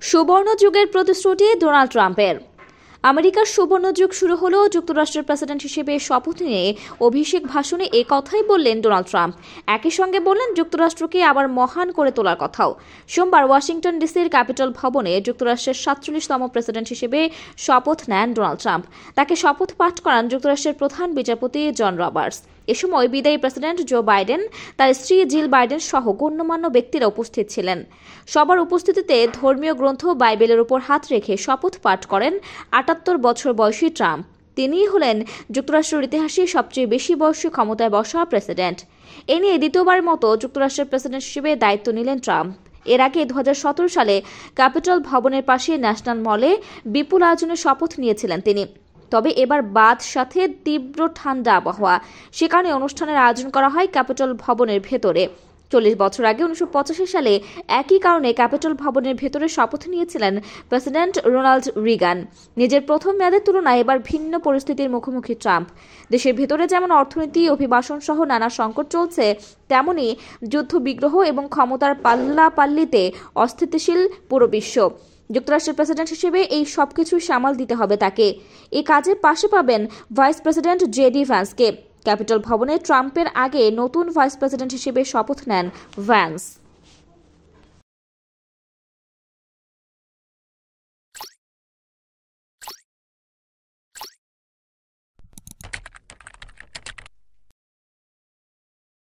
সুবর্ণ যুগের প্রতিশ্রুতি ডোনাল্ড ট্রাম্পের। আমেরিকার সুবর্ণ যুগ শুরু হলো যুক্তরাষ্ট্রের প্রেসিডেন্ট হিসেবে শপথ নিয়ে অভিষেক ভাষণে এ কথাই বললেন ডোনাল্ড ট্রাম্প। একই সঙ্গে বললেন যুক্তরাষ্ট্রকে আবার মহান করে তোলার কথাও। সোমবার ওয়াশিংটন ডিসির ক্যাপিটল ভবনে যুক্তরাষ্ট্রের 47তম প্রেসিডেন্ট হিসেবে শপথ নেন ডোনাল্ড ট্রাম্প। তাকে শপথ পাঠ করান যুক্তরাষ্ট্রের প্রধান বিচারপতি জন রবার্টস। এ সময় বিদায়ী প্রেসিডেন্ট জো বাইডেন, তার স্ত্রী জিল বাইডেন সহ গণ্যমান্য ব্যক্তিরা উপস্থিত ছিলেন। সবার উপস্থিতিতে ধর্মীয় গ্রন্থ বাইবেলের উপর হাত রেখে শপথ পাঠ করেন 78 বছর বয়সী ট্রাম্প। তিনিই হলেন যুক্তরাষ্ট্রের ইতিহাসে সবচেয়ে বেশি বয়সী ক্ষমতায় বসা প্রেসিডেন্ট। এ নিয়ে দ্বিতীয়বারের মতো যুক্তরাষ্ট্রের প্রেসিডেন্ট হিসেবে দায়িত্ব নিলেন ট্রাম্প। এর আগে 2017 সালে ক্যাপিটল ভবনের পাশে ন্যাশনাল মলে বিপুল আয়োজনে শপথ নিয়েছিলেন তিনি। তবে এবার বাদ সাথে তীব্র ঠান্ডা আবহাওয়া, সে কারণে অনুষ্ঠানের আয়োজন করা হয় ক্যাপিটল ভবনের ভেতরে। 40 বছর আগে 1985 সালে একই কারণে ক্যাপিটল ভবনের ভেতরে শপথ নিয়েছিলেন প্রেসিডেন্ট রোনাল্ড রিগান। নিজের প্রথম মেয়াদের তুলনায় এবার ভিন্ন পরিস্থিতির মুখোমুখি ট্রাম্প। দেশের ভেতরে যেমন অর্থনীতি, অভিবাসন সহ নানা সংকট চলছে, তেমনি যুদ্ধ বিগ্রহ এবং ক্ষমতার পাল্লাপাল্লিতে অস্থিতিশীল পুরো বিশ্ব। যুক্তরাষ্ট্রের প্রেসিডেন্ট হিসেবে এই সবকিছু সামাল দিতে হবে তাকে। এই কাজের পাশে পাবেন ভাইস প্রেসিডেন্ট জেডি ভ্যান্সকে। ক্যাপিটল ভবনে ট্রাম্পের আগে নতুন ভাইস প্রেসিডেন্ট হিসেবে শপথ নেন ভ্যান্স।